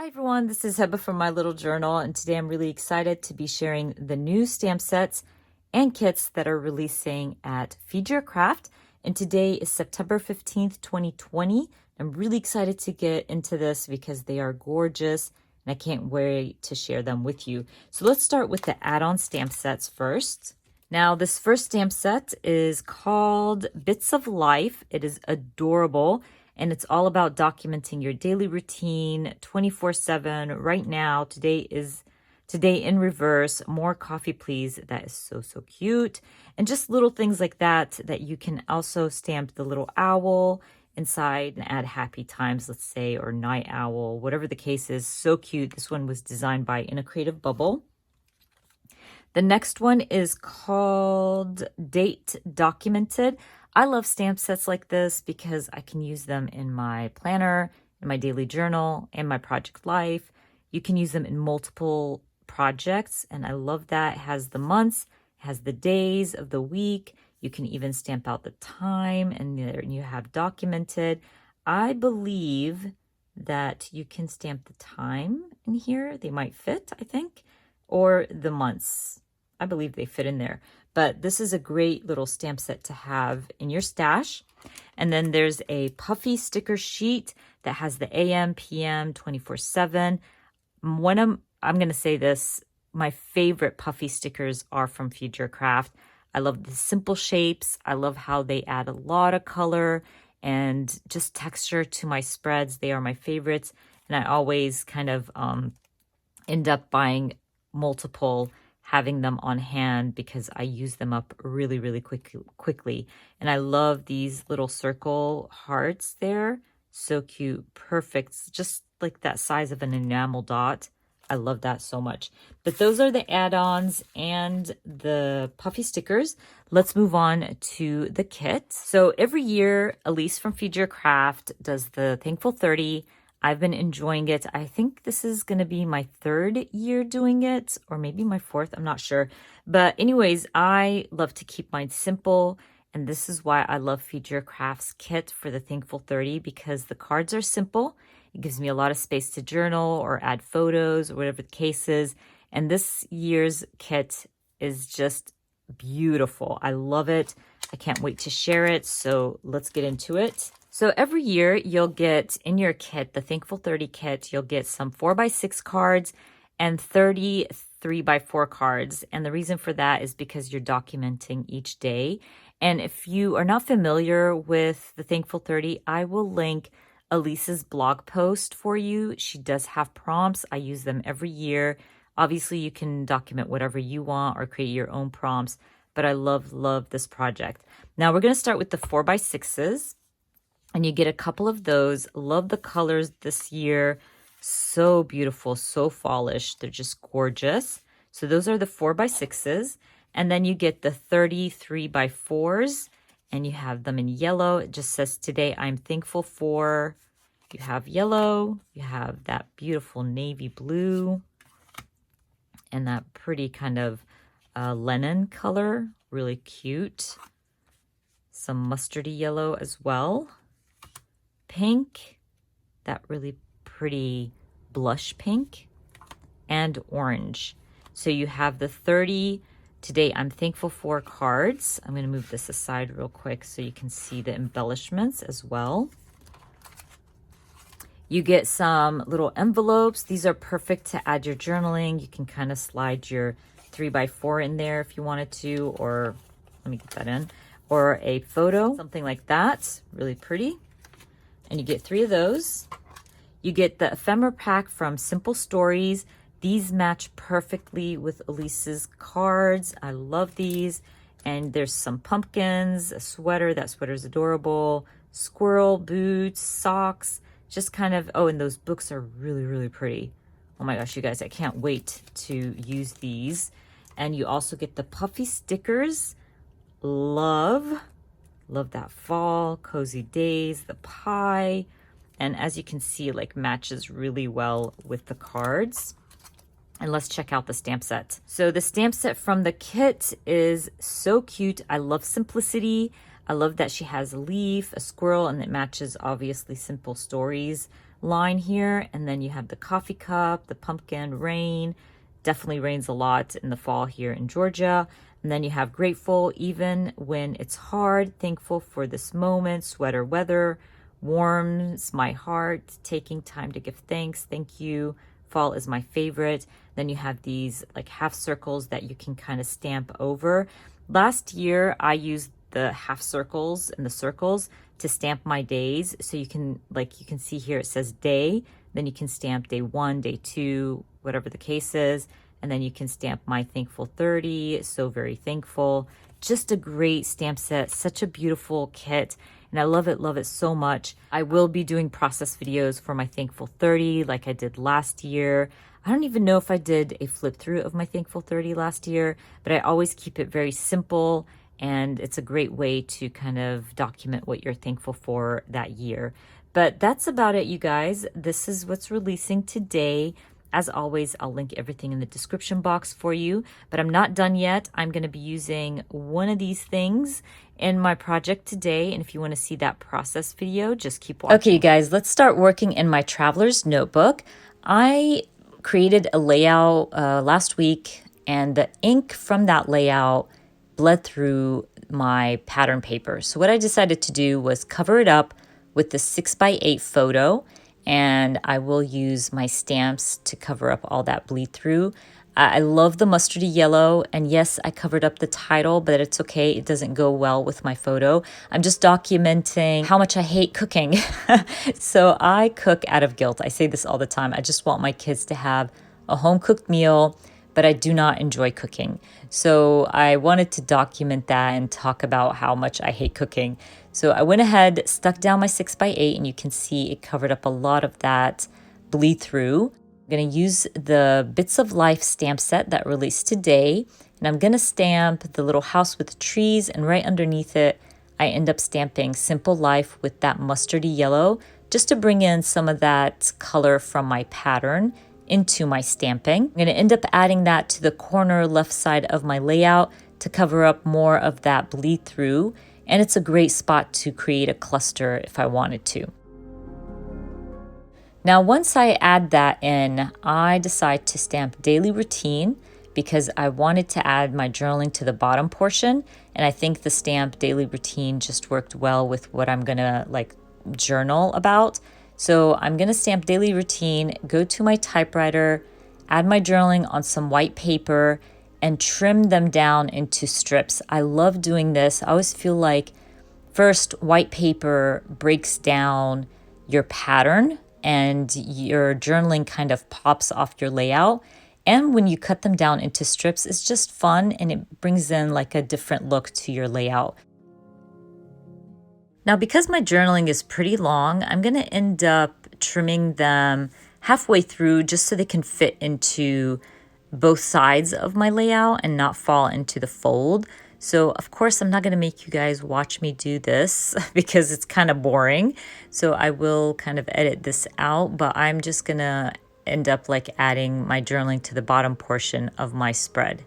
Hi everyone, this is Heba from My Little Journal, and today I'm really excited to be sharing the new stamp sets and kits that are releasing at Feed Your Craft. And today is September 15th, 2020. I'm really excited to get into this because they are gorgeous and I can't wait to share them with you. So let's start with the add-on stamp sets first. Now, this first stamp set is called Bits of Life. It is adorable. And it's all about documenting your daily routine 24/7. Right now, today in reverse. More coffee, please. That is so cute. And just little things like that you can also stamp the little owl inside and add happy times, let's say, or night owl, whatever the case is. So cute. This one was designed by In a Creative Bubble. The next one is called Date Documented. I love stamp sets like this because I can use them in my planner, in my daily journal, and my project life. You can use them in multiple projects, and I love that. It has the months, it has the days of the week. You can even stamp out the time, and you have documented. I believe that you can stamp the time in here. They might fit, I think, or the months. I believe they fit in there. But this is a great little stamp set to have in your stash. And then there's a puffy sticker sheet that has the AM, PM, 24/7. I'm going to say this, my favorite puffy stickers are from Feed Your Craft. I love the simple shapes. I love how they add a lot of color and just texture to my spreads. They are my favorites. And I always kind of end up buying multiple, having them on hand because I use them up really quickly. And I love these little circle hearts there. So cute, perfect, just like that size of an enamel dot. I love that so much. But those are the add-ons and the puffy stickers. Let's move on to the kit. So every year, Elise from Feed Your Craft does the Thankful 30. I've been enjoying it. I think this is going to be my third year doing it, or maybe my fourth. I'm not sure. But anyways, I love to keep mine simple. And this is why I love Feed Your Craft's kit for the Thankful 30, because the cards are simple. It gives me a lot of space to journal or add photos or whatever the case is. And this year's kit is just beautiful. I love it. I can't wait to share it. So let's get into it. So every year you'll get in your kit, the Thankful 30 kit, you'll get some 4x6 cards and 30 3x4 cards. And the reason for that is because you're documenting each day. And if you are not familiar with the Thankful 30, I will link Elise's blog post for you. She does have prompts. I use them every year. Obviously, you can document whatever you want or create your own prompts, but I love this project. Now we're going to start with the 4x6s. And you get a couple of those. Love the colors this year. So beautiful, so fallish. They're just gorgeous. So those are the 4x6s. And then you get the 33x4s. And you have them in yellow. It just says, today I'm thankful for. You have yellow. You have that beautiful navy blue. And that pretty kind of linen color. Really cute. Some mustardy yellow as well. Pink, that really pretty blush pink, and orange. So you have the 30 today I'm thankful for cards. I'm going to move this aside real quick so you can see the embellishments as well. You get some little envelopes. These are perfect to add your journaling. You can kind of slide your 3x4 in there if you wanted to, or let me get that in, or a photo, something like that. Really pretty. And you get 3 of those. You get the Ephemera Pack from Simple Stories. These match perfectly with Elise's cards. I love these. And there's some pumpkins, a sweater. That sweater's adorable. Squirrel, boots, socks. Just kind of, oh, and those books are really pretty. Oh my gosh, you guys, I can't wait to use these. And you also get the puffy stickers. Love that fall, cozy days, the pie. And as you can see, like matches really well with the cards. And let's check out the stamp set. So the stamp set from the kit is so cute. I love simplicity. I love that she has a leaf, a squirrel, and it matches obviously Simple Stories line here. And then you have the coffee cup, the pumpkin, rain. Definitely rains a lot in the fall here in Georgia. And then you have grateful, even when it's hard, thankful for this moment, sweater weather, warms my heart, taking time to give thanks, thank you. Fall is my favorite. Then you have these like half circles that you can kind of stamp over. Last year, I used the half circles and the circles to stamp my days. So you can see here, it says day, then you can stamp day 1, day 2, whatever the case is. And then you can stamp my thankful 30, so very thankful. Just a great stamp set, such a beautiful kit. And I love it so much. I will be doing process videos for my thankful 30 like I did last year. I don't even know if I did a flip through of my thankful 30 last year, but I always keep it very simple. And it's a great way to kind of document what you're thankful for that year. But that's about it, you guys. This is what's releasing today. As always, I'll link everything in the description box for you, but I'm not done yet. I'm going to be using one of these things in my project today. And if you want to see that process video, just keep watching. Okay, you guys, let's start working in my traveler's notebook. I created a layout last week, and the ink from that layout bled through my pattern paper. So what I decided to do was cover it up with the 6x8 photo, and I will use my stamps to cover up all that bleed through. I love the mustardy yellow, and yes, I covered up the title, but it's okay. It doesn't go well with my photo. I'm just documenting how much I hate cooking. So I cook out of guilt. I say this all the time. I just want my kids to have a home-cooked meal, but I do not enjoy cooking. So I wanted to document that and talk about how much I hate cooking. So I went ahead, stuck down my 6x8, and you can see it covered up a lot of that bleed through. I'm gonna use the Bits of Life stamp set that released today, and I'm gonna stamp the little house with trees, and right underneath it, I end up stamping Simple Life with that mustardy yellow, just to bring in some of that color from my pattern into my stamping. I'm going to end up adding that to the corner left side of my layout to cover up more of that bleed through, and it's a great spot to create a cluster if I wanted to. Now once I add that in, I decide to stamp daily routine because I wanted to add my journaling to the bottom portion, and I think the stamp daily routine just worked well with what I'm gonna journal about. So I'm going to stamp daily routine, go to my typewriter, add my journaling on some white paper, and trim them down into strips. I love doing this. I always feel like first, white paper breaks down your pattern and your journaling kind of pops off your layout. And when you cut them down into strips, it's just fun and it brings in like a different look to your layout. Now, because my journaling is pretty long, I'm going to end up trimming them halfway through just so they can fit into both sides of my layout and not fall into the fold. So, of course, I'm not going to make you guys watch me do this because it's kind of boring. So I will kind of edit this out, but I'm just going to end up adding my journaling to the bottom portion of my spread.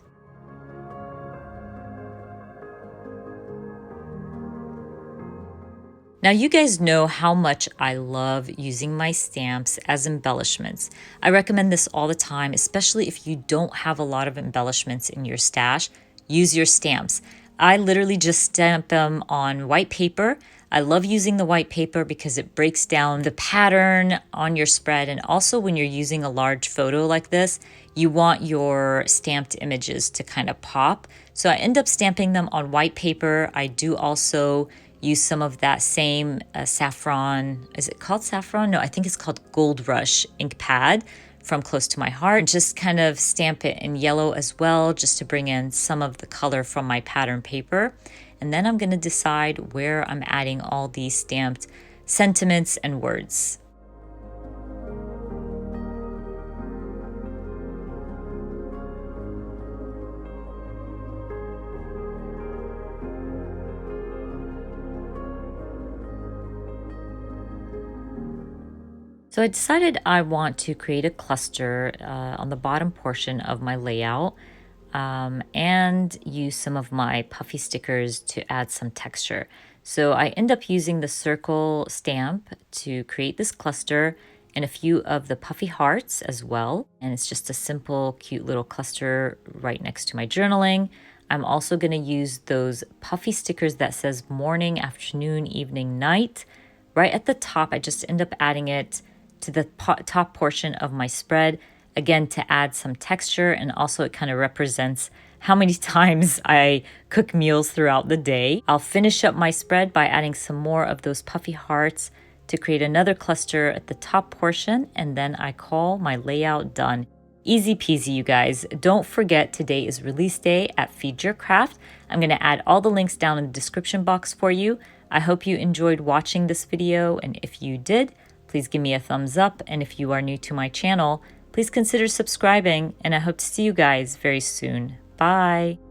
Now, you guys know how much I love using my stamps as embellishments. I recommend this all the time, especially if you don't have a lot of embellishments in your stash. Use your stamps. I literally just stamp them on white paper. I love using the white paper because it breaks down the pattern on your spread. And also when you're using a large photo like this, you want your stamped images to kind of pop. So I end up stamping them on white paper. I do also use some of that same saffron, is it called saffron? No, I think it's called Gold Rush ink pad from Close to My Heart. Just kind of stamp it in yellow as well, just to bring in some of the color from my pattern paper. And then I'm gonna decide where I'm adding all these stamped sentiments and words. So I decided I want to create a cluster on the bottom portion of my layout and use some of my puffy stickers to add some texture. So I end up using the circle stamp to create this cluster, and a few of the puffy hearts as well. And it's just a simple, cute little cluster right next to my journaling. I'm also going to use those puffy stickers that says morning, afternoon, evening, night. Right at the top, I just end up adding it to the top portion of my spread, again, to add some texture, and also it kind of represents how many times I cook meals throughout the day. I'll finish up my spread by adding some more of those puffy hearts to create another cluster at the top portion, and then I call my layout done. Easy peasy, you guys. Don't forget, today is release day at Feed Your Craft. I'm going to add all the links down in the description box for you. I hope you enjoyed watching this video, and if you did, please give me a thumbs up. And if you are new to my channel, please consider subscribing, and I hope to see you guys very soon. Bye!